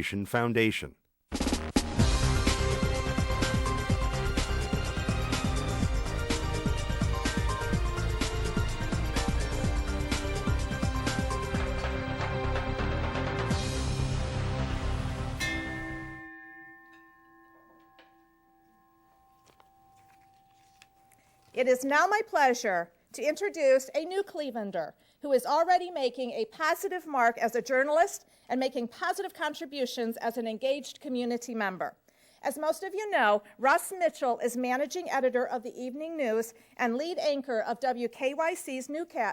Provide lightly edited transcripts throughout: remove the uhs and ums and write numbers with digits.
Generation Foundation. It is now my pleasure to introduce a new Clevelander who is already making a positive mark as a journalist and making positive contributions as an engaged community member. As most of you know, Russ Mitchell is managing editor of the Evening News and lead anchor of WKYC's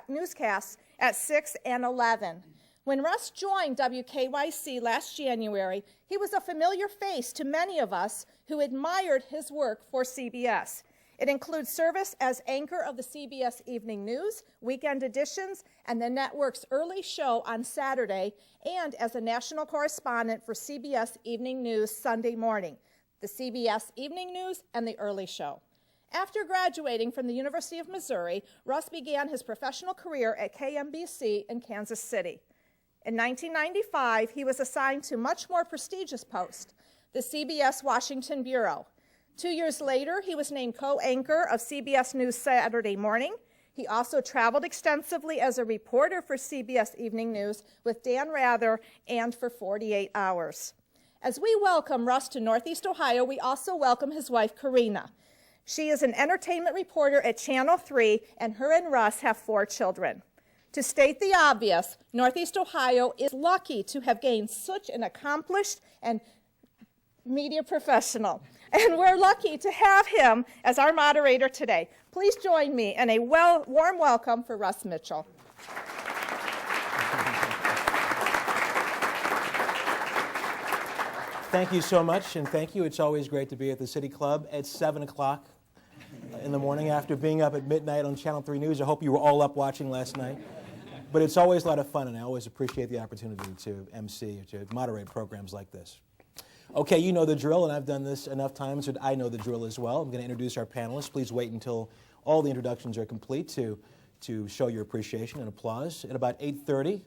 newscasts at 6 and 11. When Russ joined WKYC last January, he was a familiar face to many of us who admired his work for CBS. It includes service as anchor of the CBS Evening News, weekend editions, and the network's early show on Saturday, and as a national correspondent for CBS Evening News Sunday morning, the CBS Evening News, and the early show. After graduating from the University of Missouri, Russ began his professional career at KMBC in Kansas City. In 1995, he was assigned to a much more prestigious post, the CBS Washington Bureau. 2 years later, he was named co-anchor of CBS News Saturday morning. He also traveled extensively as a reporter for CBS Evening News with Dan Rather and for 48 Hours. As we welcome Russ to Northeast Ohio, we also welcome his wife, Karina. She is an entertainment reporter at Channel 3, and her and Russ have 4 children. To state the obvious, Northeast Ohio is lucky to have gained such an accomplished and media professional. And we're lucky to have him as our moderator today. Please join me in a warm welcome for Russ Mitchell. Thank you so much, and thank you. It's always great to be at the City Club at 7 o'clock in the morning after being up at midnight on Channel 3 News. I hope you were all up watching last night. But it's always a lot of fun, and I always appreciate the opportunity to MC, to moderate programs like this. Okay, you know the drill, and I've done this enough times that I know the drill as well. I'm going to introduce our panelists. Please wait until all the introductions are complete to show your appreciation and applause. At about 8:30,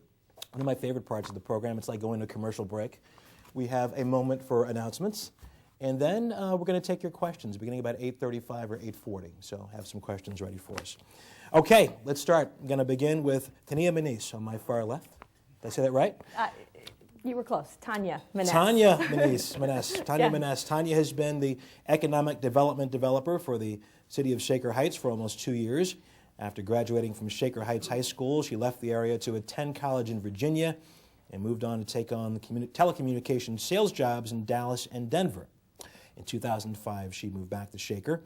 one of my favorite parts of the program, it's like going to a commercial break. We have a moment for announcements, and then we're going to take your questions beginning about 8:35 or 8:40, so have some questions ready for us. Okay, let's start. I'm going to begin with Tania Menesse on my far left. Did I say that right? You were close. Tania Menesse. Tania Menesse. Tania Yeah. Menesse. Tania has been the economic development developer for the city of Shaker Heights for almost 2 years. After graduating from Shaker Heights High School, she left the area to attend college in Virginia and moved on to take on the telecommunications sales jobs in Dallas and Denver. In 2005, she moved back to Shaker.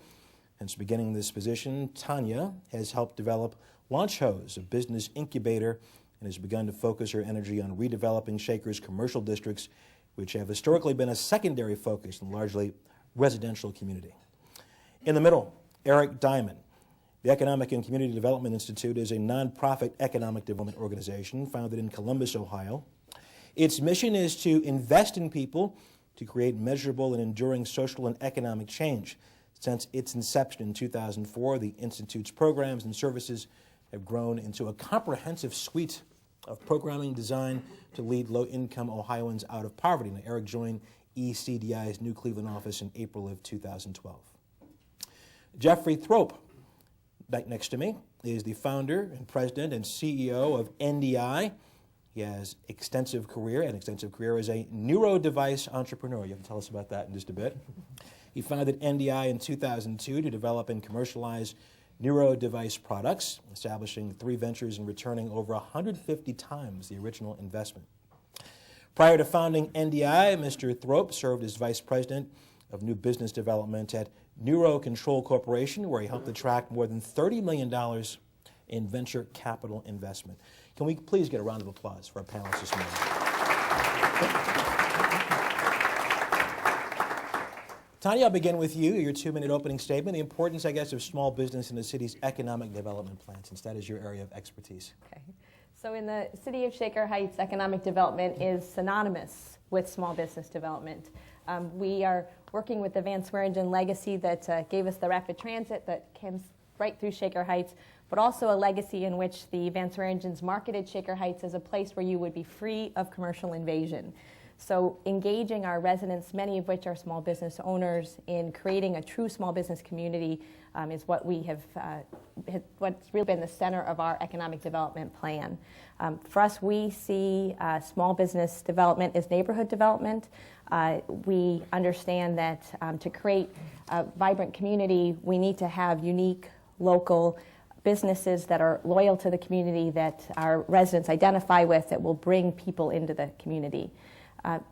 Since beginning this position, Tania has helped develop Launch Hose, a business incubator, and has begun to focus her energy on redeveloping Shaker's commercial districts, which have historically been a secondary focus in largely residential community. In the middle, Eric Diamond. The Economic and Community Development Institute is a nonprofit economic development organization founded in Columbus, Ohio. Its mission is to invest in people to create measurable and enduring social and economic change. Since its inception in 2004, the Institute's programs and services have grown into a comprehensive suite of programming designed to lead low-income Ohioans out of poverty. Now, Eric joined ECDI's New Cleveland office in April of 2012. Geoffrey Thrope, back next to me, is the founder and president and CEO of NDI. He has an extensive career as a neuro-device entrepreneur. You have to tell us about that in just a bit. He founded NDI in 2002 to develop and commercialize neuro-device products, establishing 3 ventures and returning over 150 times the original investment. Prior to founding NDI, Mr. Thrope served as vice president of new business development at Neuro Control Corporation, where he helped attract more than $30 million in venture capital investment. Can we please get a round of applause for our panelists this morning? Tania, I'll begin with you, your 2-minute opening statement, the importance, I guess, of small business in the city's economic development plan, since that is your area of expertise. Okay. So in the city of Shaker Heights, economic development is synonymous with small business development. We are working with the Van Swearingen legacy that gave us the rapid transit that came right through Shaker Heights, but also a legacy in which the Van Swearingens marketed Shaker Heights as a place where you would be free of commercial invasion. So engaging our residents, many of which are small business owners, in creating a true small business community is what we have, what's really been the center of our economic development plan. For us, we see small business development as neighborhood development. We understand that to create a vibrant community, we need to have unique local businesses that are loyal to the community, that our residents identify with, that will bring people into the community.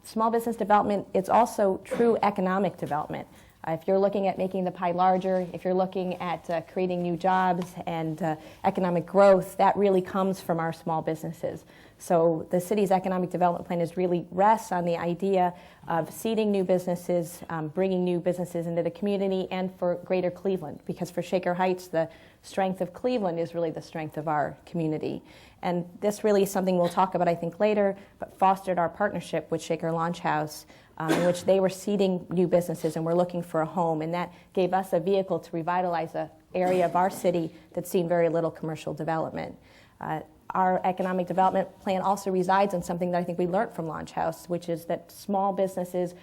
Small business development, it's also true economic development. If you're looking at making the pie larger, if you're looking at creating new jobs and economic growth, that really comes from our small businesses. So the city's economic development plan is really rests on the idea of seeding new businesses, bringing new businesses into the community, and for greater Cleveland, because for Shaker Heights, the strength of Cleveland is really the strength of our community. And this really is something we'll talk about, I think, later, but fostered our partnership with Shaker Launch House, in which they were seeding new businesses and were looking for a home, and that gave us a vehicle to revitalize an area of our city that's seen very little commercial development. Our economic development plan also resides in something that I think we learned from Launch House, which is that small businesses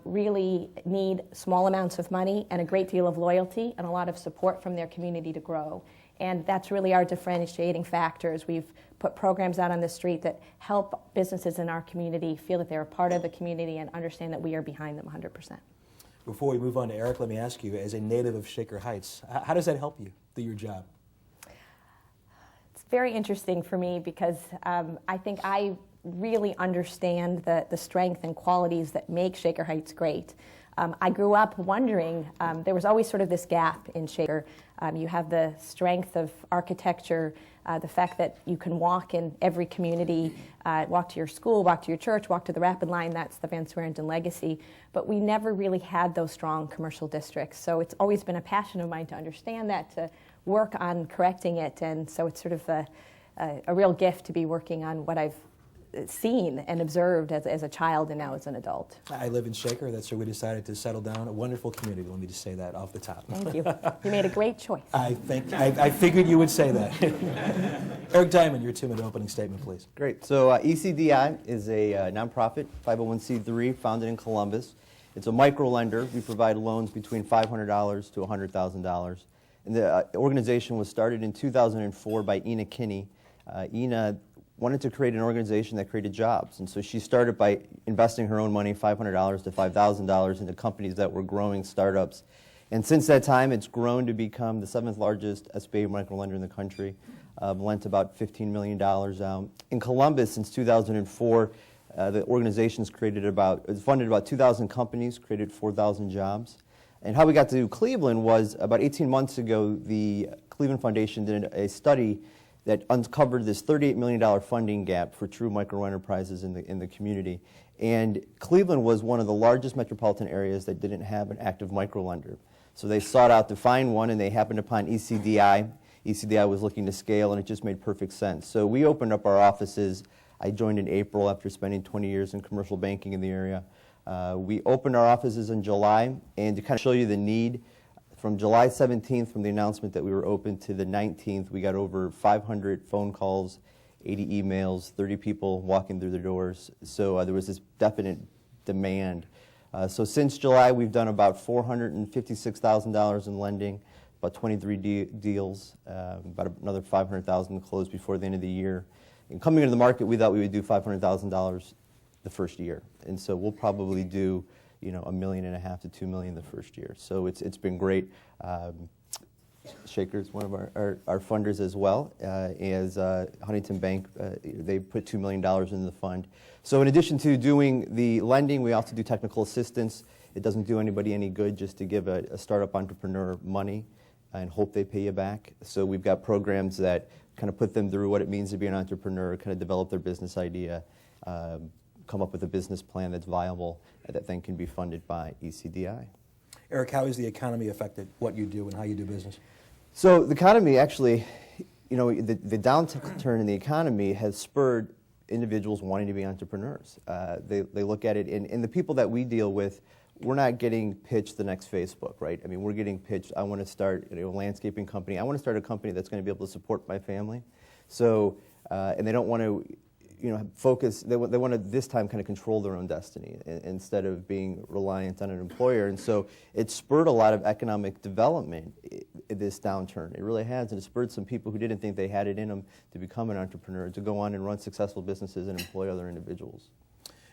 really need small amounts of money and a great deal of loyalty and a lot of support from their community to grow. And that's really our differentiating factors. We've put programs out on the street that help businesses in our community feel that they're a part of the community and understand that we are behind them 100%. Before we move on to Eric, let me ask you, as a native of Shaker Heights, how does that help you do your job? It's very interesting for me because I think I really understand the strength and qualities that make Shaker Heights great. I grew up wondering, there was always sort of this gap in Shaker. You have the strength of architecture, the fact that you can walk in every community, walk to your school, walk to your church, walk to the Rapid Line, that's the Van Swearingen legacy. But we never really had those strong commercial districts. So it's always been a passion of mine to understand that, to work on correcting it. And so it's sort of a real gift to be working on what I've seen and observed as a child and now as an adult. I live in Shaker. That's where we decided to settle down. A wonderful community. Let me just say that off the top. Thank you. You made a great choice. I figured you would say that. Eric Diamond, your 2-minute opening statement, please. Great. So ECDI is a nonprofit 501c3 founded in Columbus. It's a micro-lender. We provide loans between $500 to $100,000. And the organization was started in 2004 by Ina Kinney. Ina wanted to create an organization that created jobs. And so she started by investing her own money, $500 to $5,000, into companies that were growing startups. And since that time, it's grown to become the 7th largest SBA microlender in the country, lent about $15 million out. In Columbus, since 2004, the organization's funded about 2,000 companies, created 4,000 jobs. And how we got to Cleveland was about 18 months ago, the Cleveland Foundation did a study that uncovered this $38 million funding gap for true micro-enterprises in the community. And Cleveland was one of the largest metropolitan areas that didn't have an active microlender. So they sought out to find one, and they happened upon ECDI. ECDI was looking to scale, and it just made perfect sense. So we opened up our offices. I joined in April after spending 20 years in commercial banking in the area. We opened our offices in July, and to kind of show you the need, from July 17th, from the announcement that we were open, to the 19th, we got over 500 phone calls, 80 emails, 30 people walking through the doors. So there was this definite demand. So since July, we've done about $456,000 in lending, about 23 deals, about another $500,000 closed before the end of the year. And coming into the market, we thought we would do $500,000 the first year. And so we'll probably do $1.5 million to $2 million the first year. So it's been great. Shaker's one of our funders as well, as Huntington Bank. They put $2 million in the fund. So in addition to doing the lending, we also do technical assistance. It doesn't do anybody any good just to give a startup entrepreneur money and hope they pay you back. So we've got programs that kind of put them through what it means to be an entrepreneur, kind of develop their business idea, come up with a business plan that's viable, that then can be funded by ECDI. Eric, how has the economy affected what you do and how you do business? So the economy actually, the downturn in the economy has spurred individuals wanting to be entrepreneurs. They look at it, and the people that we deal with, we're not getting pitched the next Facebook, right? I mean, we're getting pitched, I want to start a landscaping company. I want to start a company that's going to be able to support my family. So, and they don't want to focus. They want to this time kind of control their own destiny instead of being reliant on an employer. And so it spurred a lot of economic development. This downturn, it really has, and it spurred some people who didn't think they had it in them to become an entrepreneur, to go on and run successful businesses and employ other individuals.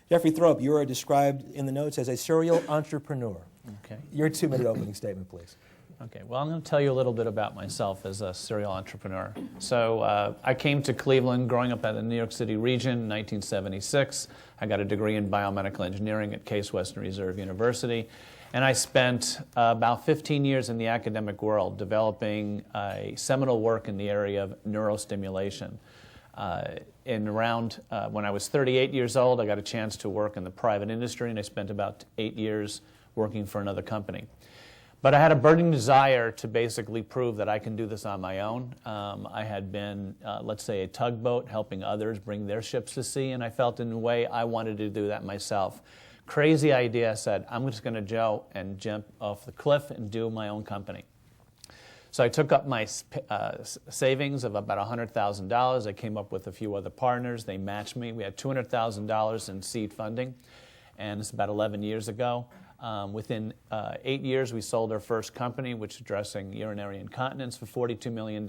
Geoffrey Thrope, you are described in the notes as a serial entrepreneur. Okay. Your 2-minute opening statement, please. Okay, well, I'm going to tell you a little bit about myself as a serial entrepreneur. So I came to Cleveland growing up in the New York City region in 1976. I got a degree in biomedical engineering at Case Western Reserve University. And I spent about 15 years in the academic world developing a seminal work in the area of neurostimulation. When I was 38 years old, I got a chance to work in the private industry, and I spent about 8 years working for another company. But I had a burning desire to basically prove that I can do this on my own. I had been, let's say, a tugboat helping others bring their ships to sea, and I felt in a way I wanted to do that myself. Crazy idea. I said, I'm just going to go and jump off the cliff and do my own company. So I took up my savings of about $100,000. I came up with a few other partners. They matched me. We had $200,000 in seed funding, and it's about 11 years ago. Within 8 years, we sold our first company, which is addressing urinary incontinence, for $42 million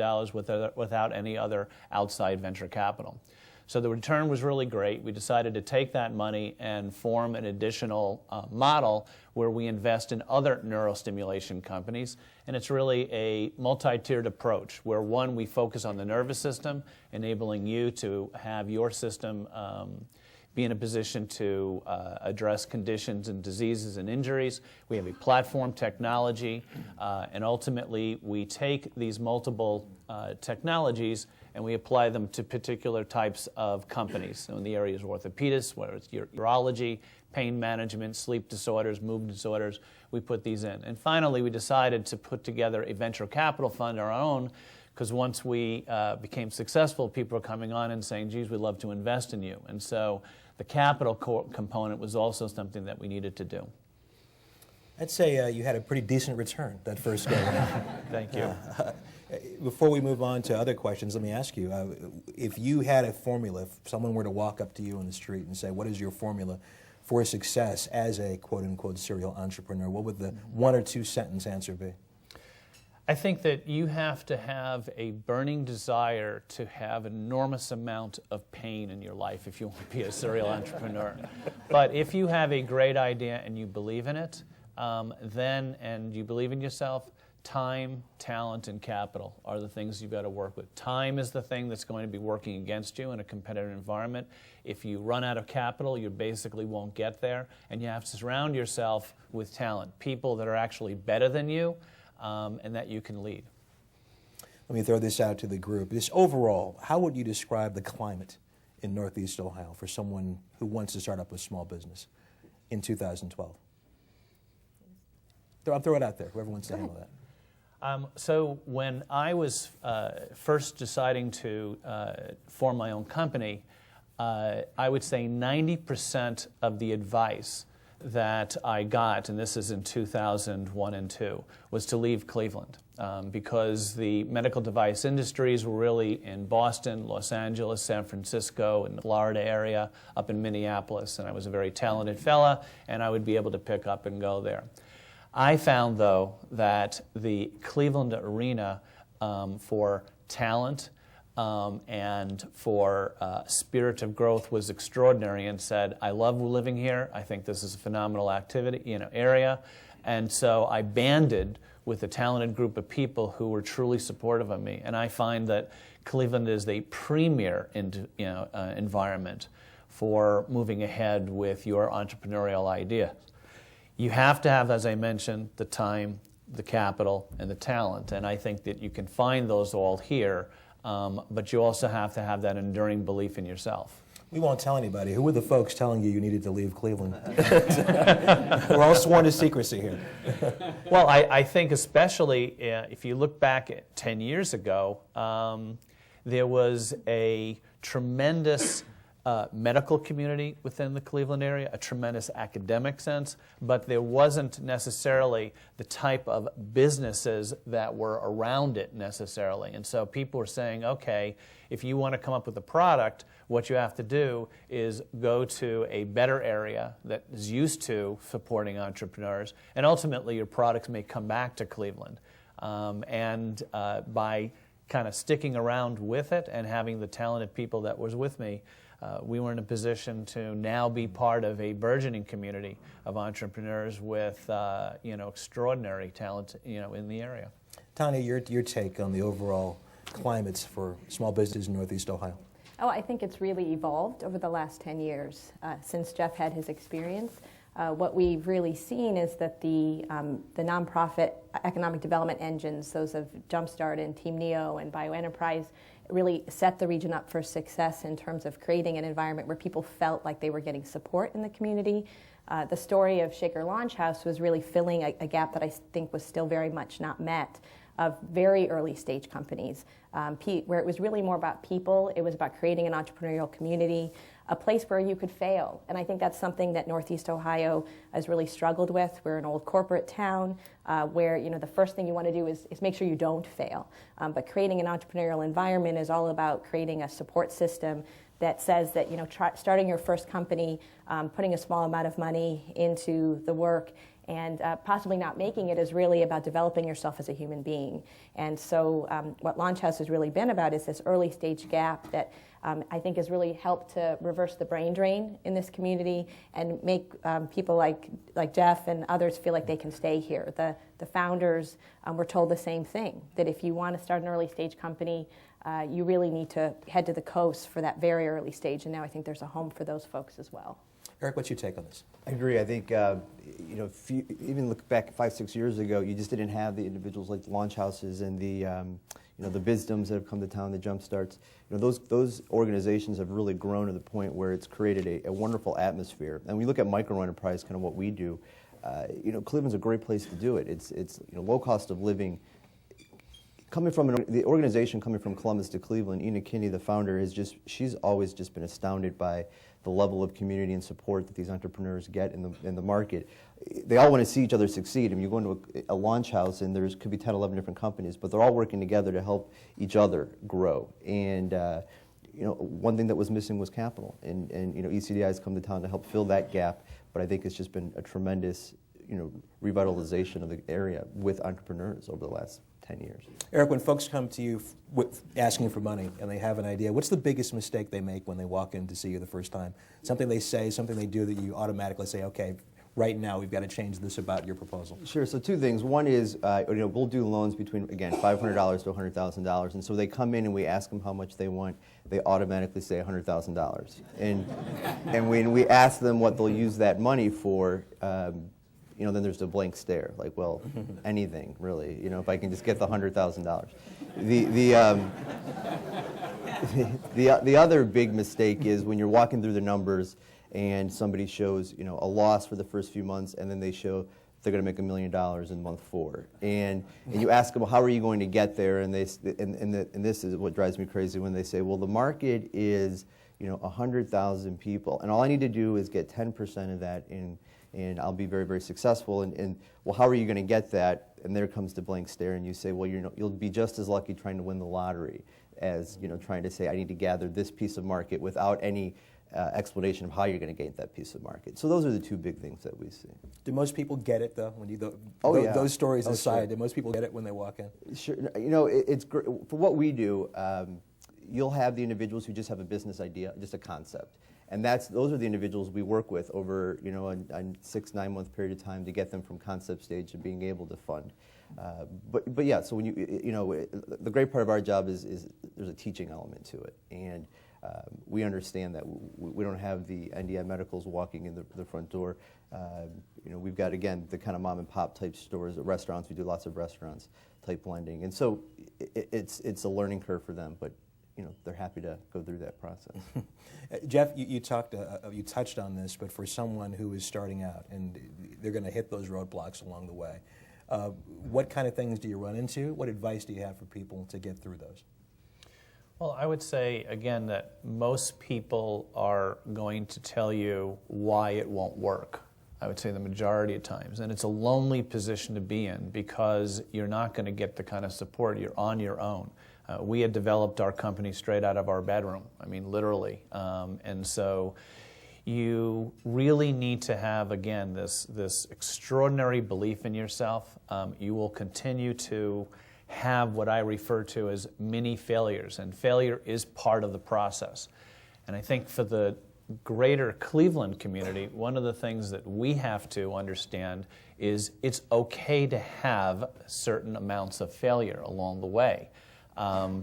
without any other outside venture capital. So the return was really great. We decided to take that money and form an additional model where we invest in other neurostimulation companies. And it's really a multi-tiered approach where, one, we focus on the nervous system, enabling you to have your system be in a position to address conditions and diseases and injuries. We have a platform technology, and ultimately we take these multiple technologies and we apply them to particular types of companies. So in the areas of orthopedics, whether it's urology, pain management, sleep disorders, movement disorders, we put these in. And finally, we decided to put together a venture capital fund of our own, because once we became successful, people were coming on and saying, geez, we'd love to invest in you. And so the capital component was also something that we needed to do. I'd say you had a pretty decent return that first go around. Thank you. Before we move on to other questions, let me ask you, if you had a formula, if someone were to walk up to you on the street and say, what is your formula for success as a quote-unquote serial entrepreneur, what would the 1 or 2 sentence answer be? I think that you have to have a burning desire to have an enormous amount of pain in your life if you want to be a serial entrepreneur. But if you have a great idea and you believe in it, and you believe in yourself, time, talent, and capital are the things you've got to work with. Time is the thing that's going to be working against you in a competitive environment. If you run out of capital, you basically won't get there. And you have to surround yourself with talent, people that are actually better than you, and that you can lead. Let me throw this out to the group. Just overall, how would you describe the climate in Northeast Ohio for someone who wants to start up a small business in 2012? I'll throw it out there, whoever wants to handle that. So when I was first deciding to form my own company, I would say 90% of the advice that I got, and this is in 2001 and 2, was to leave Cleveland because the medical device industries were really in Boston, Los Angeles, San Francisco, and the Florida area, up in Minneapolis, and I was a very talented fella, and I would be able to pick up and go there. I found, though, that the Cleveland arena for talent and for spirit of growth was extraordinary, and said, I love living here. I think this is a phenomenal area. And so I banded with a talented group of people who were truly supportive of me. And I find that Cleveland is the premier environment for moving ahead with your entrepreneurial idea. You have to have, as I mentioned, the time, the capital, and the talent. And I think that you can find those all here, but you also have to have that enduring belief in yourself. We won't tell anybody. Who were the folks telling you needed to leave Cleveland? We're all sworn to secrecy here. Well, I think especially if you look back at 10 years ago, there was a tremendous medical community within the Cleveland area, a tremendous academic sense, but there wasn't necessarily the type of businesses that were around it necessarily. And so people were saying, okay, if you want to come up with a product, what you have to do is go to a better area that is used to supporting entrepreneurs, and ultimately your products may come back to Cleveland. By kind of sticking around with it and having the talented people that was with me, we were in a position to now be part of a burgeoning community of entrepreneurs with extraordinary talent in the area. Tania, your take on the overall climates for small businesses in Northeast Ohio? Oh, I think it's really evolved over the last 10 years since Jeff had his experience. What we've really seen is that the nonprofit economic development engines, those of Jumpstart and Team Neo and Micro-enterise, really set the region up for success in terms of creating an environment where people felt like they were getting support in the community. The story of Shaker Launch House was really filling a gap that I think was still very much not met, of very early stage companies, where it was really more about people. It was about creating an entrepreneurial community, a place where you could fail. And I think that's something that Northeast Ohio has really struggled with. We're an old corporate town where the first thing you want to do is make sure you don't fail. But creating an entrepreneurial environment is all about creating a support system that says that starting your first company, putting a small amount of money into the work, and possibly not making it is really about developing yourself as a human being. And so what Launch House has really been about is this early stage gap that I think has really helped to reverse the brain drain in this community and make people like Jeff and others feel like they can stay here. The founders were told the same thing, that if you want to start an early stage company, you really need to head to the coast for that very early stage. And now I think there's a home for those folks as well. Eric, what's your take on this? I agree. I think if you even look back 5-6 years ago, you just didn't have the individuals like the launch houses and the the Bizdoms that have come to town, the Jumpstarts. Those organizations have really grown to the point where it's created a wonderful atmosphere. And we look at Micro-enterprise, kind of what we do. Cleveland's a great place to do it. It's low cost of living. Coming from the organization coming from Columbus to Cleveland, Ina Kinney, the founder, she's always just been astounded by the level of community and support that these entrepreneurs get in the market. They all want to see each other succeed. I mean, you go into a launch house and could be 10, 11 different companies, but they're all working together to help each other grow. And one thing that was missing was capital, and ECDI has come to town to help fill that gap. But I think it's just been a tremendous revitalization of the area with entrepreneurs over the last 10 years. Eric, when folks come to you asking for money and they have an idea, what's the biggest mistake they make when they walk in to see you the first time? Something they say, something they do that you automatically say, okay, right now we've got to change this about your proposal? Sure. So two things. One is, we'll do loans between, again, $500 to $100,000. And so they come in and we ask them how much they want. They automatically say $100,000. And when we ask them what they'll use that money for, then there's a blank stare. Like, well, anything really. If I can just get the $100,000. The other big mistake is when you're walking through the numbers and somebody shows a loss for the first few months, and then they show they're going to make $1 million in month 4, and you ask them, well, how are you going to get there? And this is what drives me crazy when they say, well, the market is 100,000 people, and all I need to do is get 10% of that in. And I'll be very, very successful. And well, how are you going to get that? And there comes the blank stare, and you say, well, you'll be just as lucky trying to win the lottery as trying to say, I need to gather this piece of market without any explanation of how you're going to gain that piece of market. So those are the two big things that we see. Do most people get it though? When yeah. Those stories aside, sure. Do most people get it when they walk in? Sure. It's great. For what we do, you'll have the individuals who just have a business idea, just a concept. And those are the individuals we work with over a 6-9 month period of time to get them from concept stage to being able to fund. But yeah, so when the great part of our job is there's a teaching element to it, and we understand that we don't have the NDI medicals walking in the front door. We've got, again, the kind of mom and pop type stores, restaurants. We do lots of restaurants type lending, and so it's a learning curve for them, but they're happy to go through that process. Jeff, you touched on this, but for someone who is starting out and they're going to hit those roadblocks along the way, what kind of things do you run into? What advice do you have for people to get through those? Well, I would say, again, that most people are going to tell you why it won't work. I would say the majority of times. And it's a lonely position to be in because you're not going to get the kind of support. You're on your own. We had developed our company straight out of our bedroom, I mean, literally. And so you really need to have, again, this extraordinary belief in yourself. You will continue to have what I refer to as mini failures, and failure is part of the process. And I think for the greater Cleveland community, one of the things that we have to understand is it's okay to have certain amounts of failure along the way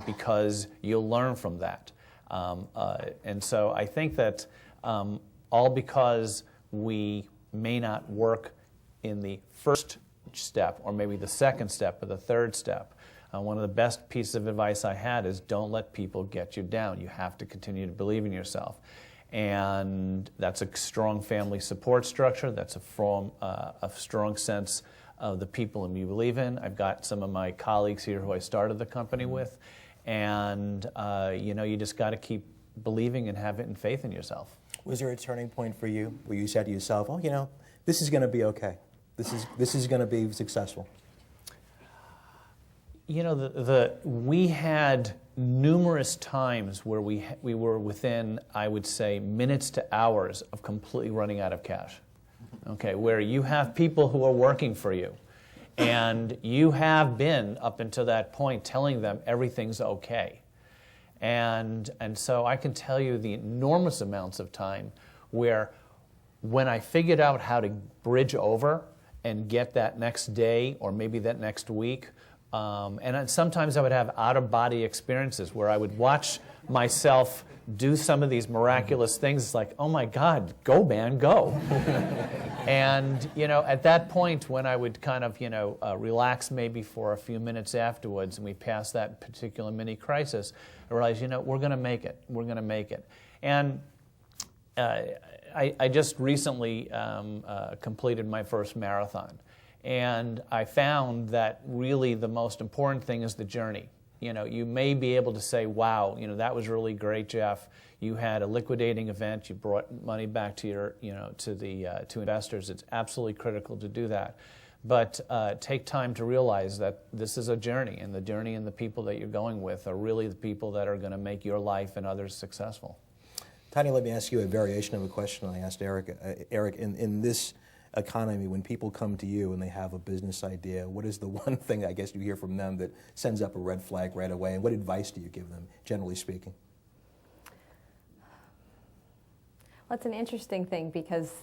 because you'll learn from that. And so I think that all because we may not work in the first step or maybe the second step or the third step, one of the best pieces of advice I had is don't let people get you down. You have to continue to believe in yourself. And that's a strong family support structure. That's a strong sense of the people whom you believe in. I've got some of my colleagues here who I started the company with. And, you just got to keep believing and having faith in yourself. Was there a turning point for you where you said to yourself, oh, this is going to be okay. This is going to be successful? We had numerous times where we were within, I would say, minutes to hours of completely running out of cash. Okay, where you have people who are working for you, and you have been up until that point telling them everything's okay. And so I can tell you the enormous amounts of time where when I figured out how to bridge over and get that next day or maybe that next week, and sometimes I would have out-of-body experiences where I would watch myself do some of these miraculous things. It's like, oh my God, go man, go. And, at that point when I would kind of, relax maybe for a few minutes afterwards and we passed that particular mini crisis, I realized, we're going to make it. We're going to make it. And I just recently completed my first marathon. And I found that really the most important thing is the journey. You may be able to say, wow, that was really great, Jeff. You had a liquidating event. You brought money back to your, to investors. It's absolutely critical to do that. But take time to realize that this is a journey, and the journey and the people that you're going with are really the people that are going to make your life and others successful. Tania, let me ask you a variation of a question I asked Eric. Eric, in this economy, when people come to you and they have a business idea, what is the one thing I guess you hear from them that sends up a red flag right away, and what advice do you give them, generally speaking? Well, it's an interesting thing because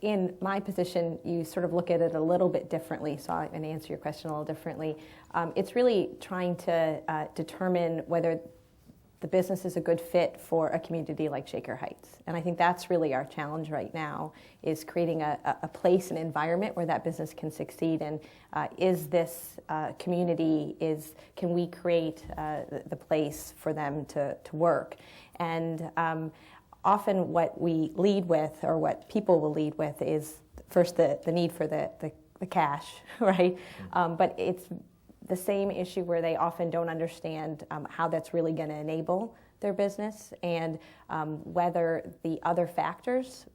in my position, you sort of look at it a little bit differently, so I'm going to answer your question a little differently. It's really trying to determine whether the business is a good fit for a community like Shaker Heights. And I think that's really our challenge right now, is creating a place, an environment where that business can succeed. And is this community, can we create the place for them to work? And often what we lead with, or what people will lead with, is first the need for the cash, right? But it's the same issue where they often don't understand how that's really going to enable their business, and whether the other factors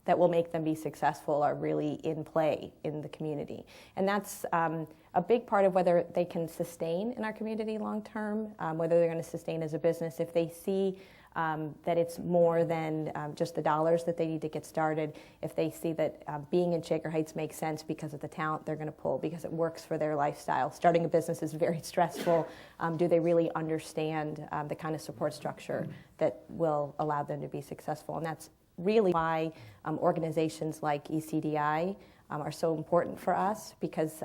that will make them be successful are really in play in the community. And that's a big part of whether they can sustain in our community long term, whether they're going to sustain as a business. If they see that it's more than just the dollars that they need to get started, if they see that being in Shaker Heights makes sense because of the talent they're going to pull, because it works for their lifestyle. Starting a business is very stressful. Do they really understand the kind of support structure that will allow them to be successful? And that's really why organizations like ECDI are so important for us, because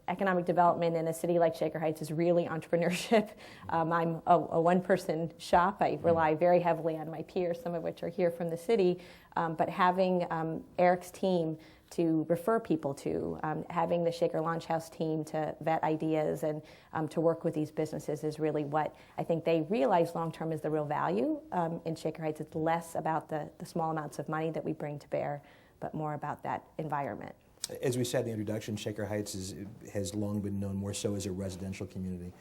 economic development in a city like Shaker Heights is really entrepreneurship. I'm a one-person shop. I rely very heavily on my peers, some of which are here from the city. But having Eric's team to refer people to, having the Shaker Launch House team to vet ideas and to work with these businesses is really what I think they realize long-term is the real value in Shaker Heights. It's less about the small amounts of money that we bring to bear, but more about that environment. As we said in the introduction, Shaker Heights has long been known more so as a residential community.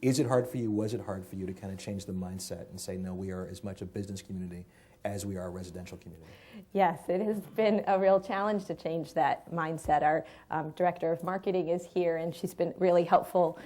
Is it hard for you, was it hard for you to kind of change the mindset and say, no, we are as much a business community as we are a residential community? Yes, it has been a real challenge to change that mindset. Our director of marketing is here, and she's been really helpful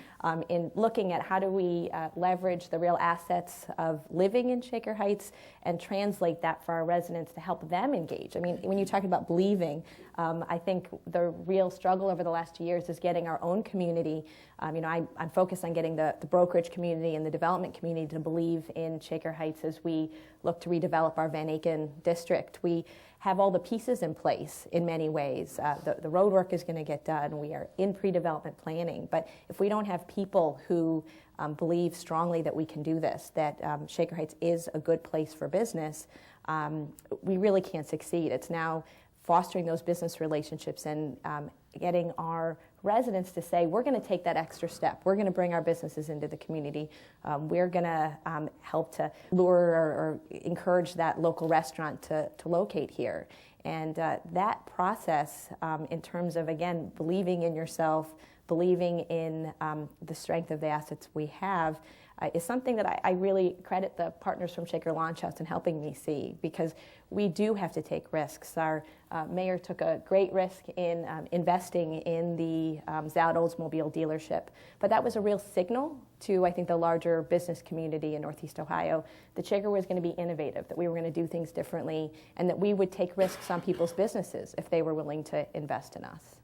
in looking at how do we leverage the real assets of living in Shaker Heights and translate that for our residents to help them engage. I mean, when you talk about believing, I think the real struggle over the last 2 years is getting our own community. I'm focused on getting the brokerage community and the development community to believe in Shaker Heights as we look to redevelop our Van Aken district. We have all the pieces in place in many ways. The road work is going to get done. We are in pre-development planning. But if we don't have people who believe strongly that we can do this, that Shaker Heights is a good place for business, we really can't succeed. It's now fostering those business relationships and getting our residents to say, we're going to take that extra step. We're going to bring our businesses into the community. We're going to help to lure or encourage that local restaurant to locate here. And that process, in terms of, again, believing in yourself, believing in the strength of the assets we have, is something that I really credit the partners from Shaker Launch House in helping me see, because we do have to take risks. Our mayor took a great risk in investing in the Zout Oldsmobile dealership, but that was a real signal to, I think, the larger business community in Northeast Ohio that Shaker was going to be innovative, that we were going to do things differently, and that we would take risks on people's businesses if they were willing to invest in us.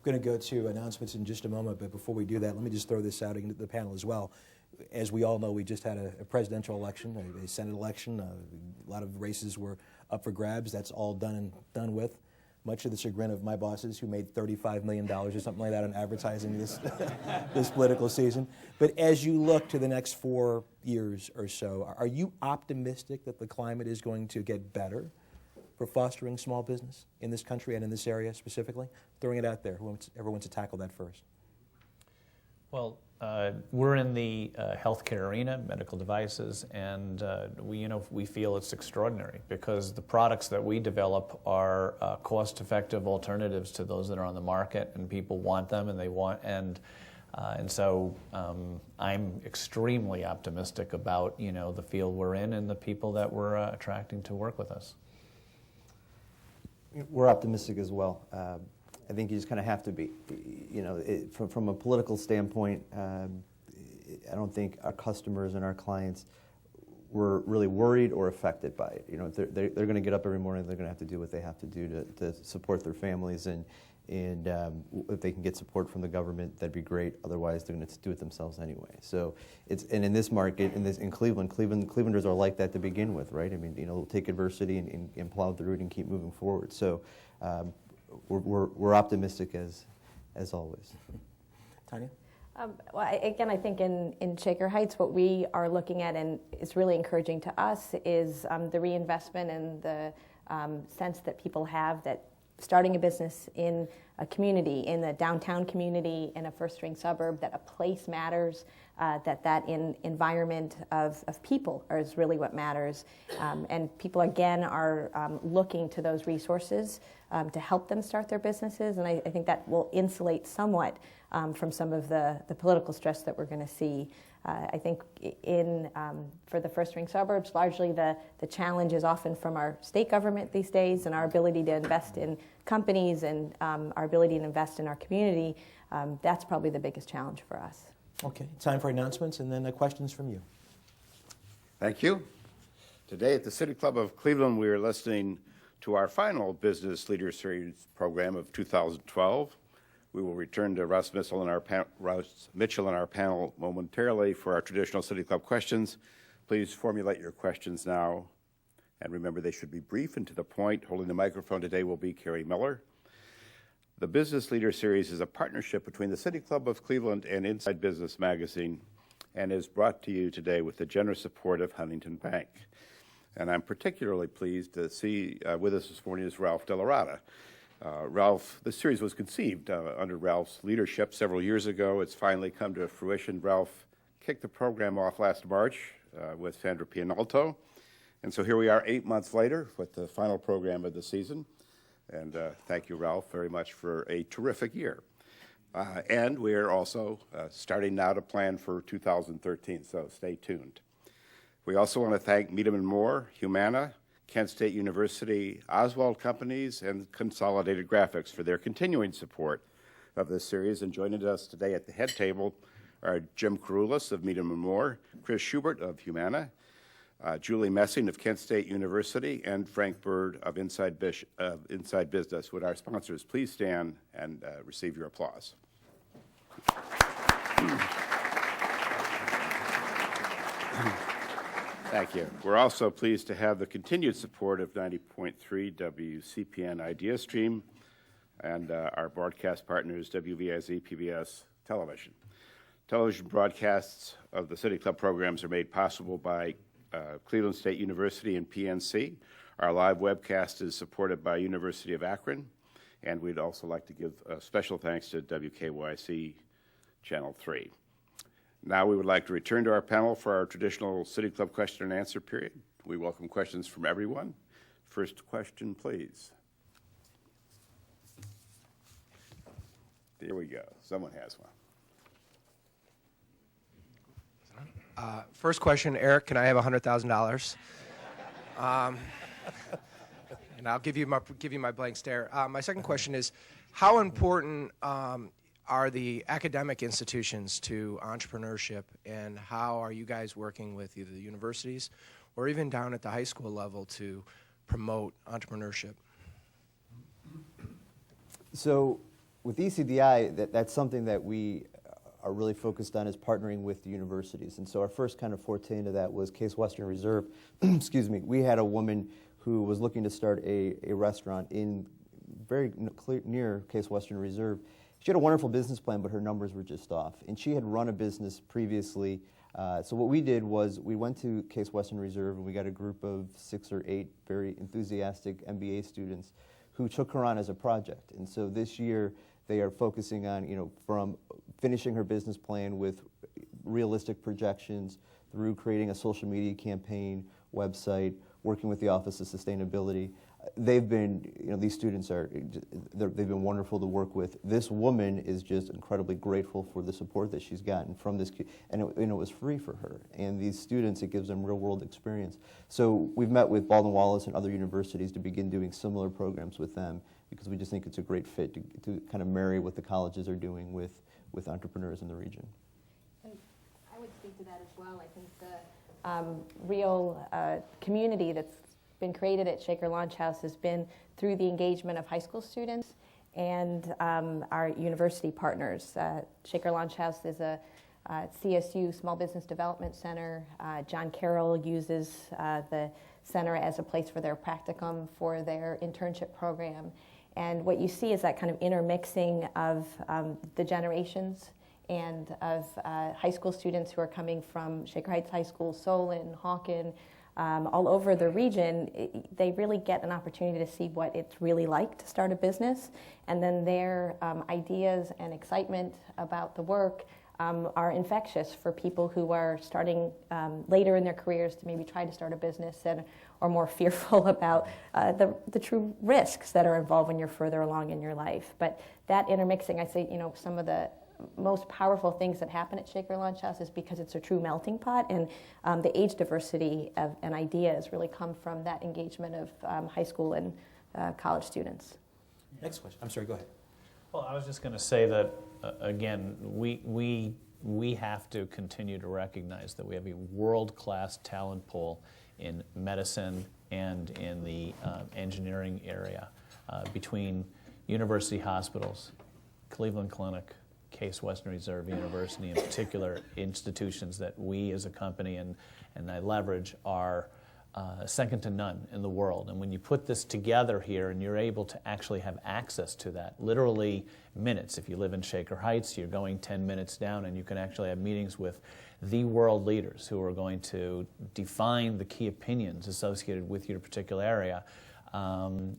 We're going to go to announcements in just a moment, but before we do that, let me just throw this out into the panel as well. As we all know, we just had a presidential election, a Senate election. A lot of races were up for grabs. That's all done and done with, much to the chagrin of my bosses, who made $35 million or something like that on advertising this this political season. But as you look to the next 4 years or so, are you optimistic that the climate is going to get better for fostering small business in this country and in this area specifically? Throwing it out there. Whoever wants to tackle that first? Well, we're in the healthcare arena, medical devices, and we feel it's extraordinary because the products that we develop are cost-effective alternatives to those that are on the market, and people want them, and so I'm extremely optimistic about the field we're in and the people that we're attracting to work with us. We're optimistic as well. I think you just kind of have to be. From a political standpoint, I don't think our customers and our clients were really worried or affected by it. They're going to get up every morning. They're going to have to do what they have to do to support their families, and if they can get support from the government, that'd be great. Otherwise, they're going to do it themselves anyway. So and in this market, in Clevelanders are like that to begin with, right? I mean, take adversity and plow through it and keep moving forward. So. We're optimistic as always. Tania? Again, I think in Shaker Heights, what we are looking at and is really encouraging to us is the reinvestment and the sense that people have that starting a business in a community, in the downtown community, in a first-ring suburb, that a place matters, that environment of people is really what matters. And people, again, are looking to those resources to help them start their businesses, and I think that will insulate somewhat from some of the political stress that we're going to see. I think for the first-ring suburbs, largely the challenge is often from our state government these days and our ability to invest in companies and our ability to invest in our community. That's probably the biggest challenge for us. Okay, time for announcements and then questions from you. Thank you. Today at the City Club of Cleveland, we are listening to our final Business Leader Series program of 2012. We will return to Russ Mitchell and our panel momentarily for our traditional City Club questions. Please formulate your questions now. And remember, they should be brief and to the point. Holding the microphone today will be Carrie Miller. The Business Leader Series is a partnership between the City Club of Cleveland and Inside Business Magazine and is brought to you today with the generous support of Huntington Bank. And I'm particularly pleased to see with us this morning is Ralph Delarada. Ralph, this series was conceived under Ralph's leadership several years ago. It's finally come to fruition. Ralph kicked the program off last March with Sandra Pianalto. And so here we are 8 months later with the final program of the season. And thank you, Ralph, very much for a terrific year. And we are also starting now to plan for 2013, so stay tuned. We also want to thank Meadam & Moore, Humana, Kent State University, Oswald Companies, and Consolidated Graphics for their continuing support of this series. And joining us today at the head table are Jim Karoulis of Meadam & Moore, Chris Schubert of Humana, Julie Messing of Kent State University, and Frank Bird of Inside Business. Would our sponsors please stand and receive your applause? Thank you. We're also pleased to have the continued support of 90.3 WCPN Idea Stream and our broadcast partners, WVIZ, PBS Television. Television broadcasts of the City Club programs are made possible by Cleveland State University and PNC. Our live webcast is supported by University of Akron, and we'd also like to give special thanks to WKYC Channel 3. Now we would like to return to our panel for our traditional City Club question and answer period. We welcome questions from everyone. First question, please. There we go. Someone has one. First question, Eric, can I have $100,000? And I'll give you my blank stare. My second question is, how important are the academic institutions to entrepreneurship, and how are you guys working with either the universities or even down at the high school level to promote entrepreneurship? So with ECDI, that's something that we are really focused on, is partnering with the universities. And so our first kind of forte into that was Case Western Reserve. Excuse me. We had a woman who was looking to start a restaurant in very near Case Western Reserve. She had a wonderful business plan, but her numbers were just off. And she had run a business previously. So what we did was we went to Case Western Reserve, and we got a group of 6 or 8 very enthusiastic MBA students who took her on as a project. And so this year they are focusing on, from finishing her business plan with realistic projections through creating a social media campaign, website, working with the Office of Sustainability. They've been, these students they've been wonderful to work with. This woman is just incredibly grateful for the support that she's gotten from this, and it was free for her. And these students, it gives them real world experience. So we've met with Baldwin Wallace and other universities to begin doing similar programs with them, because we just think it's a great fit to kind of marry what the colleges are doing with entrepreneurs in the region. And I would speak to that as well. I think the real community that's been created at Shaker Launch House has been through the engagement of high school students and our university partners. Shaker Launch House is a CSU Small Business Development Center. John Carroll uses the center as a place for their practicum for their internship program. And what you see is that kind of intermixing of the generations and of high school students who are coming from Shaker Heights High School, Solon, Hawken, all over the region. They really get an opportunity to see what it's really like to start a business, and then their ideas and excitement about the work are infectious for people who are starting later in their careers to maybe try to start a business and are more fearful about the true risks that are involved when you're further along in your life. But that intermixing, I say, some of the most powerful things that happen at Shaker Launch House is because it's a true melting pot, and the age diversity and ideas really come from that engagement of high school and college students. Next question. I'm sorry, go ahead. Well, I was just going to say that, again, we have to continue to recognize that we have a world-class talent pool in medicine and in the engineering area between university hospitals, Cleveland Clinic, Case Western Reserve University, in particular institutions that we as a company and I leverage are second to none in the world. And when you put this together here and you're able to actually have access to that, literally minutes. If you live in Shaker Heights, you're going 10 minutes down and you can actually have meetings with the world leaders who are going to define the key opinions associated with your particular area. You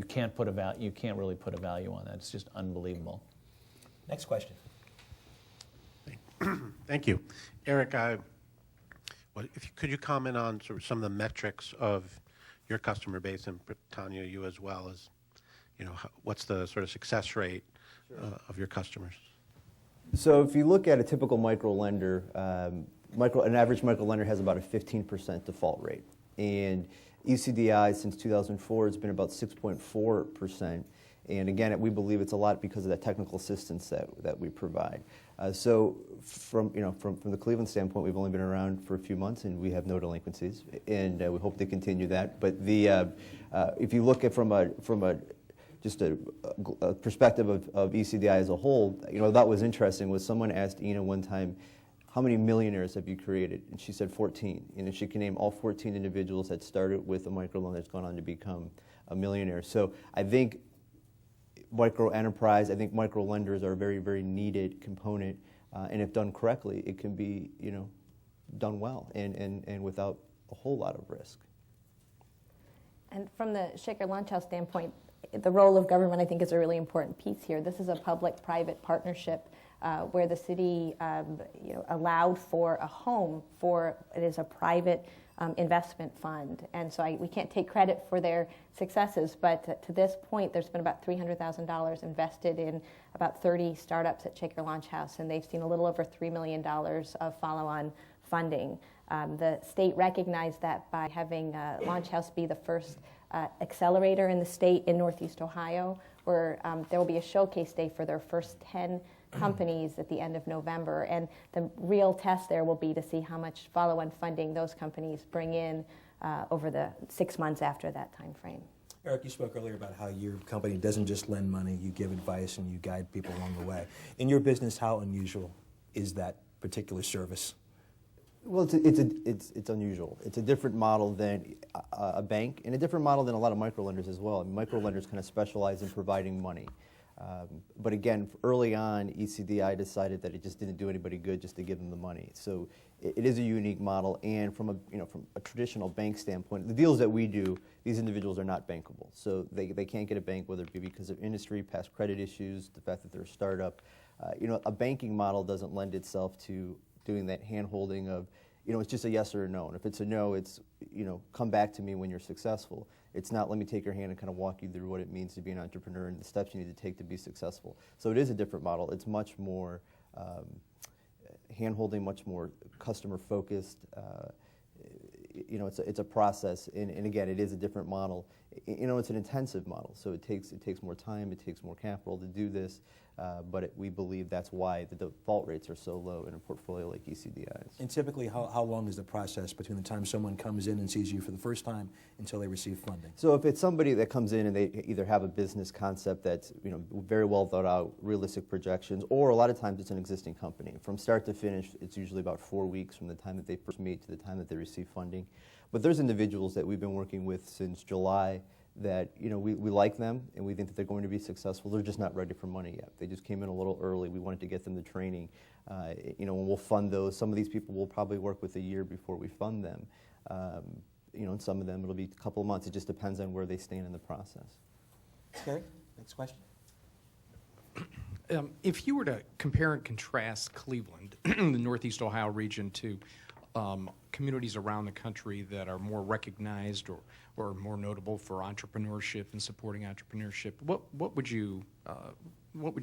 can't really put a value on that. It's just unbelievable. Next question. Thank you. Eric, could you comment on sort of some of the metrics of your customer base, and Tania, you as well, is, what's the sort of success rate of your customers? So if you look at a typical micro lender, an average micro lender has about a 15% default rate. And ECDI since 2004 has been about 6.4%. And again, we believe it's a lot because of that technical assistance that we provide. So from the Cleveland standpoint, we've only been around for a few months, and we have no delinquencies, and we hope to continue that. But if you look at from a perspective of ECDI as a whole, that was interesting. Was someone asked Ina one time, how many millionaires have you created? And she said 14. And she can name all 14 individuals that started with a microloan that's gone on to become a millionaire. So I think micro-enterprise, I think micro-lenders are a very, very needed component. And if done correctly, it can be, done well and without a whole lot of risk. And from the Shaker Lunch House standpoint, the role of government, I think, is a really important piece here. This is a public-private partnership where the city allowed for a home for, it is a private investment fund. And so we can't take credit for their successes, but to this point, there's been about $300,000 invested in about 30 startups at Shaker Launch House, and they've seen a little over $3 million of follow-on funding. The state recognized that by having Launch House be the first accelerator in the state in Northeast Ohio, where there will be a showcase day for their first 10 companies at the end of November. And the real test there will be to see how much follow-on funding those companies bring in over the 6 months after that time frame. Eric, you spoke earlier about how your company doesn't just lend money, you give advice and you guide people along the way. In your business, how unusual is that particular service? Well, it's unusual. It's a different model than a bank, and a different model than a lot of microlenders as well. Microlenders kind of specialize in providing money. But again, early on, ECDI decided that it just didn't do anybody good just to give them the money. So it is a unique model, and from a traditional bank standpoint, the deals that we do, these individuals are not bankable. So they can't get a bank, whether it be because of industry, past credit issues, the fact that they're a startup. A banking model doesn't lend itself to doing that hand-holding of, it's just a yes or a no. And if it's a no, it's, come back to me when you're successful. It's not, let me take your hand and kind of walk you through what it means to be an entrepreneur and the steps you need to take to be successful. So it is a different model. It's much more hand-holding, much more customer-focused. It's a process, and again, it is a different model. It's an intensive model, so it takes more time, it takes more capital to do this, but we believe that's why the default rates are so low in a portfolio like ECDI's. And typically, how long is the process between the time someone comes in and sees you for the first time until they receive funding? So if it's somebody that comes in and they either have a business concept that's very well thought out, realistic projections, or a lot of times it's an existing company. From start to finish, it's usually about 4 weeks from the time that they first meet to the time that they receive funding. But there's individuals that we've been working with since July that we like them and we think that they're going to be successful. They're just not ready for money yet. They just came in a little early. We wanted to get them the training. And we'll fund those. Some of these people will probably work with a year before we fund them. And some of them it'll be a couple of months. It just depends on where they stand in the process. Gary, next question. If you were to compare and contrast Cleveland, the Northeast Ohio region, to communities around the country that are more recognized or more notable for entrepreneurship and supporting entrepreneurship, what would you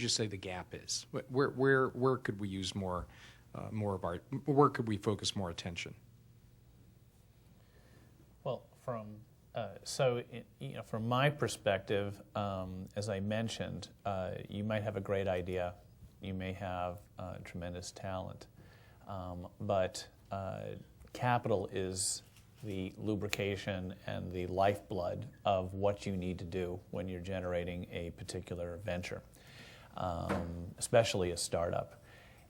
say the gap is? Where could we use more of our? Where could we focus more attention? Well, from my perspective, as I mentioned, you might have a great idea, you may have tremendous talent, but capital is the lubrication and the lifeblood of what you need to do when you're generating a particular venture, especially a startup.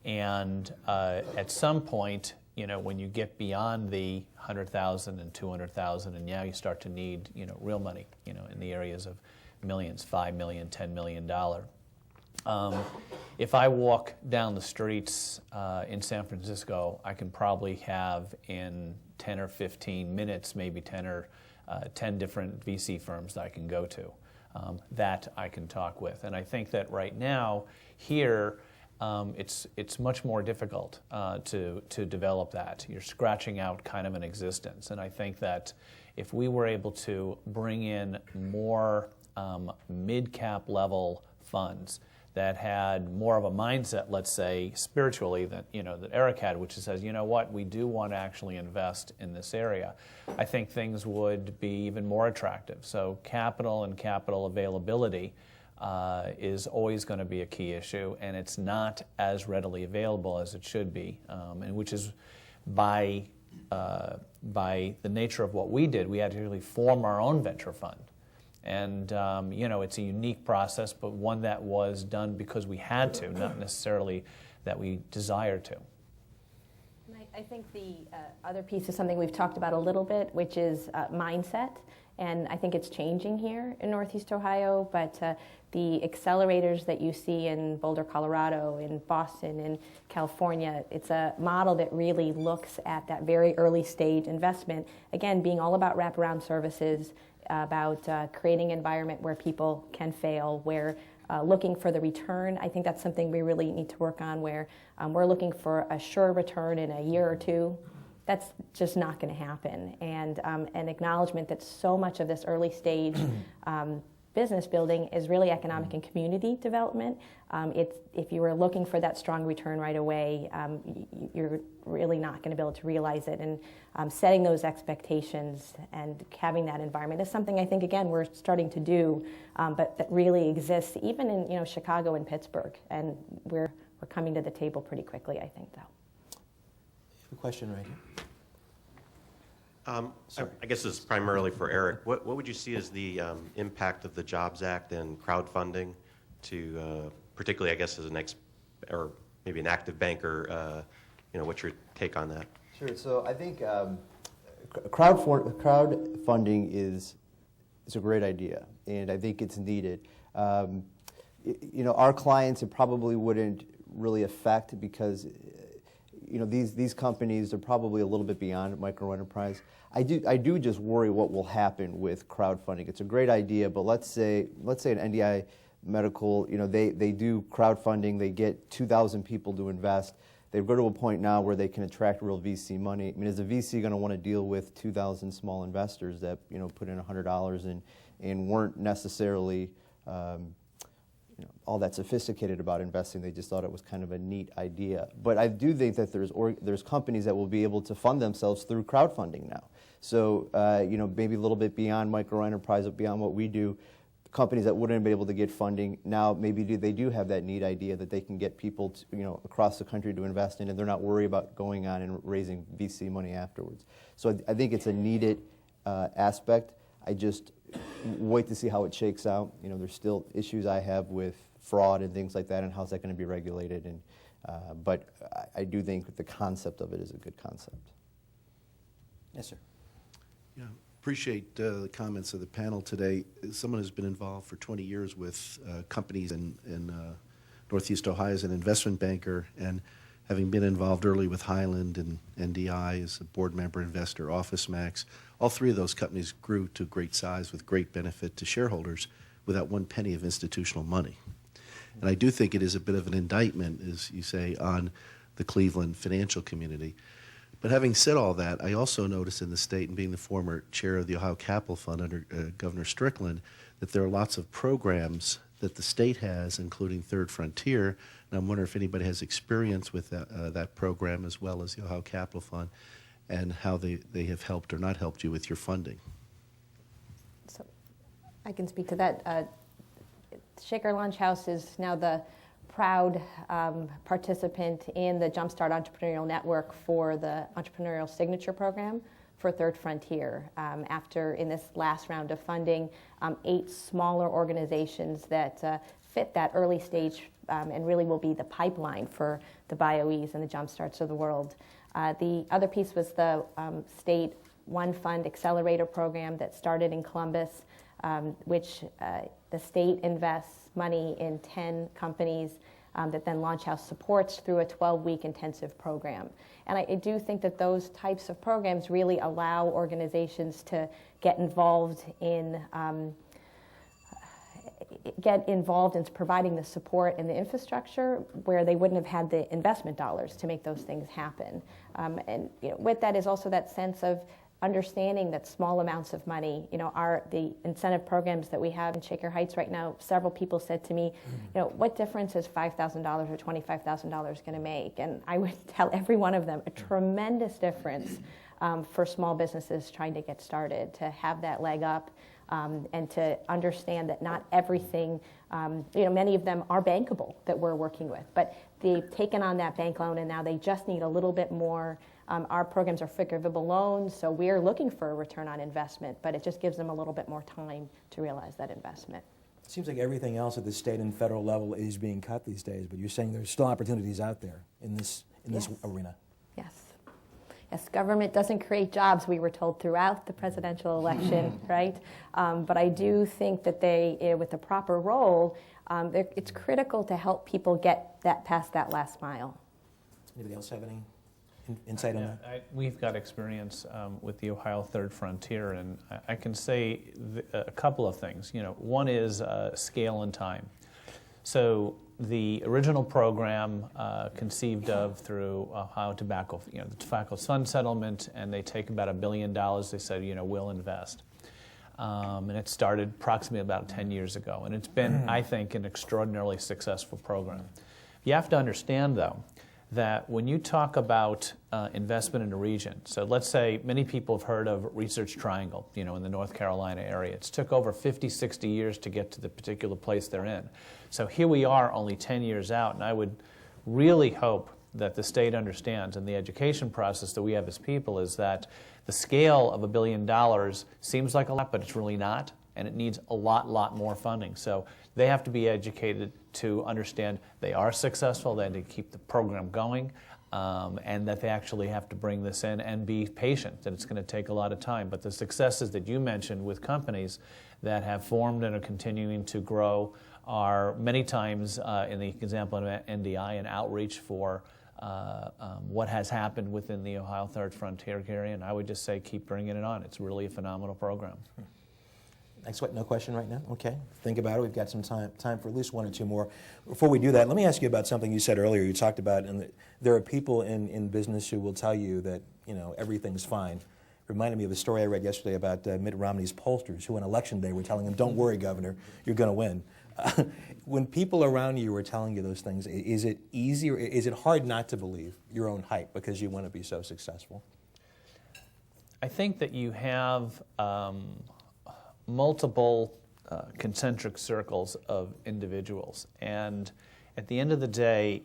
And at some point, when you get beyond the 100,000 and 200,000, and now you start to need, real money, in the areas of millions, $5 million, $10 million. If I walk down the streets in San Francisco, I can probably have in 10 or 15 minutes, maybe 10 different VC firms that I can go to, that I can talk with. And I think that right now, here, it's much more difficult to develop that. You're scratching out kind of an existence. And I think that if we were able to bring in more mid-cap level funds that had more of a mindset, let's say, spiritually, that Eric had, which says, you know what, we do want to actually invest in this area, I think things would be even more attractive. So capital and capital availability is always going to be a key issue, and it's not as readily available as it should be, and which is by the nature of what we did, we had to really form our own venture fund. And, it's a unique process, but one that was done because we had to, not necessarily that we desired to. I think the other piece is something we've talked about a little bit, which is mindset. And I think it's changing here in Northeast Ohio, but the accelerators that you see in Boulder, Colorado, in Boston, in California, it's a model that really looks at that very early stage investment, again, being all about wraparound services, about creating an environment where people can fail, where looking for the return. I think that's something we really need to work on, where we're looking for a sure return in a year or two. That's just not going to happen. And an acknowledgement that so much of this early stage business building is really economic and community development. If you were looking for that strong return right away, you're really not going to be able to realize it. And setting those expectations and having that environment is something I think, again, we're starting to do, but that really exists even in Chicago and Pittsburgh. And we're coming to the table pretty quickly, I think, though. A question right here. I guess this is primarily for Eric. What would you see as the impact of the Jobs Act and crowdfunding to, particularly, I guess, as or maybe an active banker? What's your take on that? Sure. So I think crowdfunding is a great idea, and I think it's needed. Our clients, it probably wouldn't really affect because these companies are probably a little bit beyond micro-enterprise. I do just worry what will happen with crowdfunding. It's a great idea, but let's say an NDI Medical, they do crowdfunding, they get 2,000 people to invest. They go to a point now where they can attract real VC money. I mean, is a VC going to want to deal with 2,000 small investors that put in $100 and weren't necessarily all that sophisticated about investing? They just thought it was kind of a neat idea. But I do think that there's companies that will be able to fund themselves through crowdfunding now. So maybe a little bit beyond micro-enterprise, beyond what we do, companies that wouldn't be able to get funding now maybe they do have that neat idea that they can get people across the country to invest in, and they're not worried about going on and raising VC money afterwards. So I think it's a needed aspect. I just wait to see how it shakes out. There's still issues I have with fraud and things like that, and how's that going to be regulated. And but I do think the concept of it is a good concept. Yes, sir. Yeah, appreciate the comments of the panel today. As someone who's been involved for 20 years with companies in Northeast Ohio as an investment banker, and having been involved early with Highland and NDI as a board member, investor, OfficeMax, all three of those companies grew to great size with great benefit to shareholders without one penny of institutional money. And I do think it is a bit of an indictment, as you say, on the Cleveland financial community. But having said all that, I also notice in the state, and being the former chair of the Ohio Capital Fund under Governor Strickland, that there are lots of programs that the state has, including Third Frontier, and I'm wondering if anybody has experience with that program as well as the Ohio Capital Fund, and how they have helped or not helped you with your funding. So I can speak to that. Shaker Lunch House is now the proud participant in the Jumpstart Entrepreneurial Network for the Entrepreneurial Signature Program for Third Frontier. After, in this last round of funding, 8 smaller organizations that fit that early stage and really will be the pipeline for the BioEs and the Jumpstarts of the world. The other piece was the state One Fund Accelerator Program that started in Columbus, which the state invests money in 10 companies that then Launch House supports through a 12-week intensive program. And I do think that those types of programs really allow organizations to get involved in providing the support and the infrastructure where they wouldn't have had the investment dollars to make those things happen. And with that is also that sense of understanding that small amounts of money, the incentive programs that we have in Shaker Heights right now, several people said to me, what difference is $5,000 or $25,000 going to make? And I would tell every one of them a tremendous difference for small businesses trying to get started, to have that leg up, and to understand that not everything, many of them are bankable that we're working with, but they've taken on that bank loan and now they just need a little bit more. Our programs are forgivable loans, so we're looking for a return on investment, but it just gives them a little bit more time to realize that investment. It seems like everything else at the state and federal level is being cut these days, but you're saying there's still opportunities out there in this arena. Yes. Yes, government doesn't create jobs, we were told throughout the presidential election, right? But I do think that they, with the proper role, it's critical to help people get past that last mile. Anybody else have any insight on that? We've got experience with the Ohio Third Frontier, and I can say a couple of things. One is scale and time. So the original program conceived of through Ohio Tobacco, the Tobacco Fund Settlement, and they take about $1 billion. They said, we'll invest. And it started approximately about 10 years ago, and it's been, I think, an extraordinarily successful program. You have to understand, though, that when you talk about investment in a region, so let's say many people have heard of Research Triangle, in the North Carolina area. It's took over 50, 60 years to get to the particular place they're in. So here we are only 10 years out, and I would really hope that the state understands, and the education process that we have as people is that the scale of $1 billion seems like a lot, but it's really not, and it needs a lot more funding. So they have to be educated to understand they are successful, they have to keep the program going, and that they actually have to bring this in and be patient, that it's going to take a lot of time. But the successes that you mentioned with companies that have formed and are continuing to grow are many times, in the example of NDI, an outreach for what has happened within the Ohio Third Frontier area, and I would just say keep bringing it on. It's really a phenomenal program. No question right now? Okay. Think about it. We've got some time for at least one or two more. Before we do that, let me ask you about something you said earlier. You talked about, and there are people in business who will tell you that, everything's fine. Reminded me of a story I read yesterday about Mitt Romney's pollsters who on election day were telling him, don't worry, Governor, you're going to win. When people around you are telling you those things, is it easy or is it hard not to believe your own hype because you want to be so successful? I think that you have multiple concentric circles of individuals, and at the end of the day,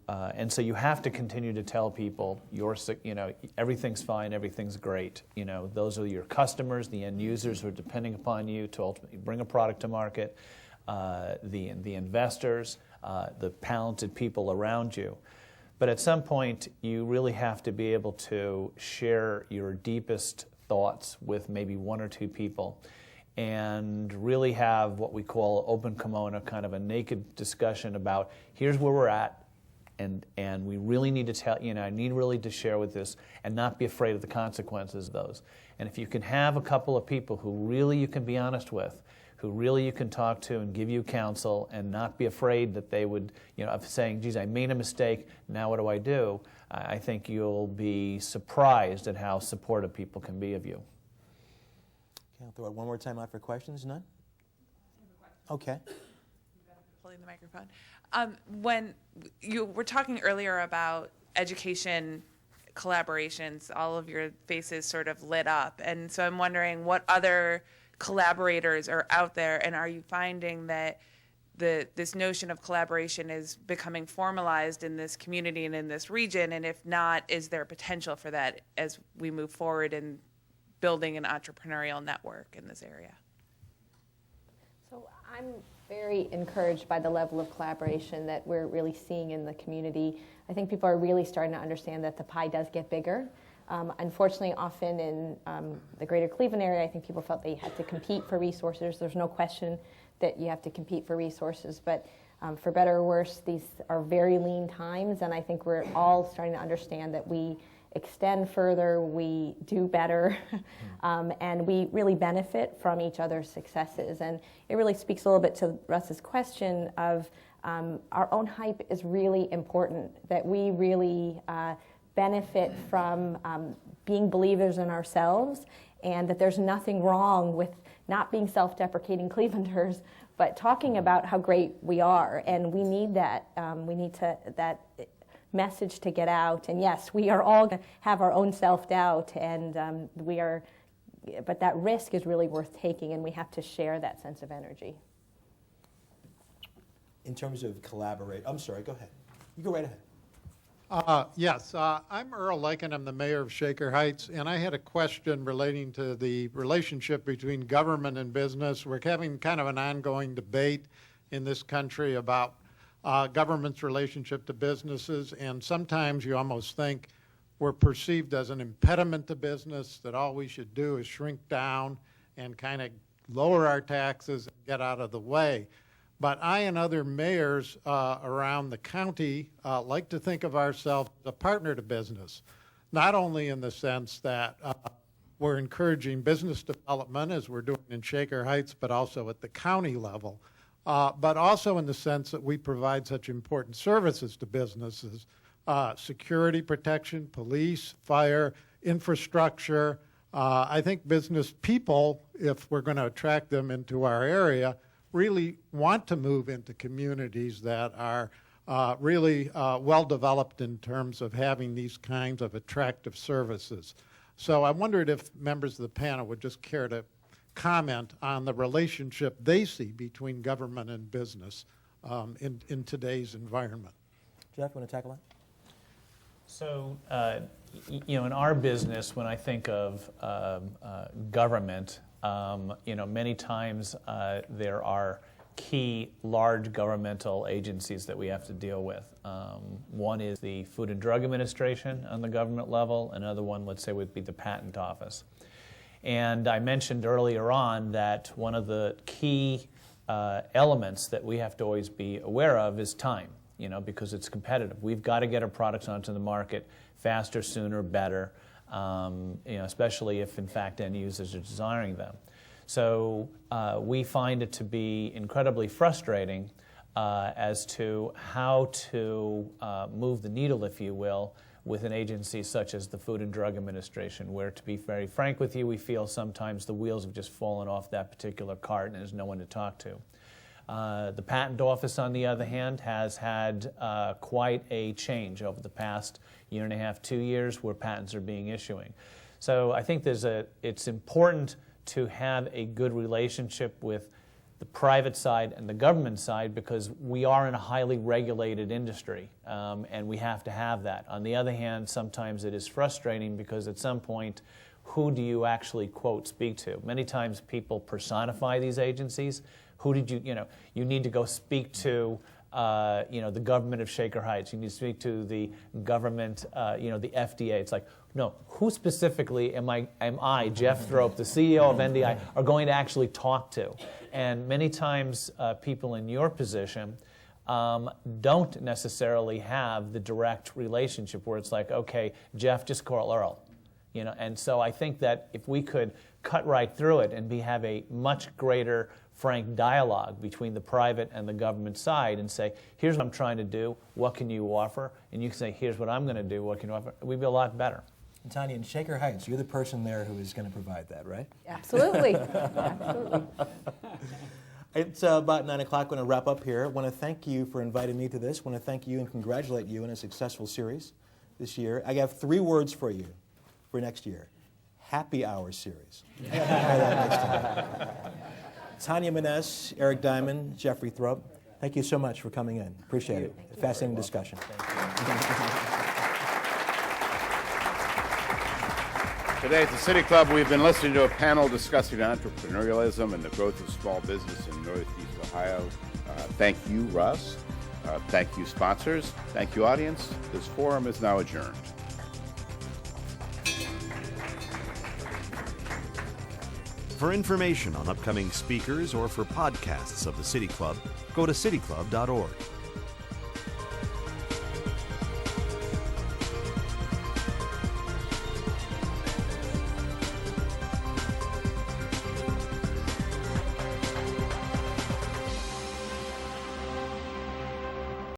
and so you have to continue to tell people everything's fine, everything's great. Those are your customers, the end users who are depending upon you to ultimately bring a product to market, the investors, the talented people around you. But at some point, you really have to be able to share your deepest thoughts with maybe one or two people and really have what we call open kimono, kind of a naked discussion about here's where we're at, and we really need to tell, I need really to share with this and not be afraid of the consequences of those. And if you can have a couple of people who really you can be honest with, who really you can talk to and give you counsel and not be afraid that they would, of saying, geez, I made a mistake, now what do I do? I think you'll be surprised at how supportive people can be of you. Okay, I'll throw it one more time out for questions. None? Okay. Holding the microphone. When you were talking earlier about education collaborations, all of your faces sort of lit up. And so I'm wondering what other collaborators are out there, and are you finding that this notion of collaboration is becoming formalized in this community and in this region? And if not, is there potential for that as we move forward in building an entrepreneurial network in this area? So I'm very encouraged by the level of collaboration that we're really seeing in the community. I think people are really starting to understand that the pie does get bigger. Unfortunately, often in the greater Cleveland area, I think people felt they had to compete for resources. There's no question that you have to compete for resources, but for better or worse, these are very lean times, and I think we're all starting to understand that we extend further, we do better, and we really benefit from each other's successes. And it really speaks a little bit to Russ's question of our own hype is really important, that we really benefit from being believers in ourselves, and that there's nothing wrong with not being self-deprecating Clevelanders, but talking about how great we are. And we need that. We need that message to get out. And yes, we are all going to have our own self-doubt, and but that risk is really worth taking, and we have to share that sense of energy. In terms of collaborate, I'm sorry, go ahead. You go right ahead. Yes, I'm Earl Lakin. I'm the mayor of Shaker Heights, and I had a question relating to the relationship between government and business. We're having kind of an ongoing debate in this country about government's relationship to businesses, and sometimes you almost think we're perceived as an impediment to business, that all we should do is shrink down and kind of lower our taxes and get out of the way. But I and other mayors around the county like to think of ourselves as a partner to business, not only in the sense that we're encouraging business development, as we're doing in Shaker Heights, but also at the county level, but also in the sense that we provide such important services to businesses, security protection, police, fire, infrastructure. I think business people, if we're going to attract them into our area, really want to move into communities that are really well developed in terms of having these kinds of attractive services. So I wondered if members of the panel would just care to comment on the relationship they see between government and business in today's environment. Jeff, want to tackle that? So, in our business, when I think of government, many times there are key large governmental agencies that we have to deal with. One is the Food and Drug Administration on the government level. Another one, let's say, would be the Patent Office. And I mentioned earlier on that one of the key elements that we have to always be aware of is time, because it's competitive. We've got to get our products onto the market faster, sooner, better. Especially if, in fact, end users are desiring them. So we find it to be incredibly frustrating as to how to move the needle, if you will, with an agency such as the Food and Drug Administration, where, to be very frank with you, we feel sometimes the wheels have just fallen off that particular cart and there's no one to talk to. The Patent Office, on the other hand, has had quite a change over the past year and a half, 2 years, where patents are being issuing. So I think it's important to have a good relationship with the private side and the government side, because we are in a highly regulated industry, and we have to have that. On the other hand, sometimes it is frustrating because at some point, who do you actually, quote, speak to? Many times people personify these agencies. Who did you need to go speak to, the government of Shaker Heights. You need to speak to the government, the FDA. It's like, no, who specifically am I, Jeff Thrope, the CEO of NDI, are going to actually talk to? And many times people in your position don't necessarily have the direct relationship where it's like, okay, Jeff, just call Earl. And so I think that if we could cut right through it and have a much greater frank dialogue between the private and the government side and say, here's what I'm trying to do, what can you offer? And you can say, here's what I'm going to do, what can you offer? We'd be a lot better. And Tania, in Shaker Heights, you're the person there who is going to provide that, right? Absolutely. Absolutely. It's about 9 o'clock. I'm going to wrap up here. I want to thank you for inviting me to this. I want to thank you and congratulate you on a successful series this year. I have 3 words for you for next year. Happy Hour series. Try that next time. Tania Menesse, Eric Diamond, Geoffrey Thrope, thank you so much for coming in. Appreciate it. Fascinating discussion. Today at the City Club, we've been listening to a panel discussing entrepreneurialism and the growth of small business in Northeast Ohio. Thank you, Russ. Thank you, sponsors. Thank you, audience. This forum is now adjourned. For information on upcoming speakers or for podcasts of the City Club, go to cityclub.org.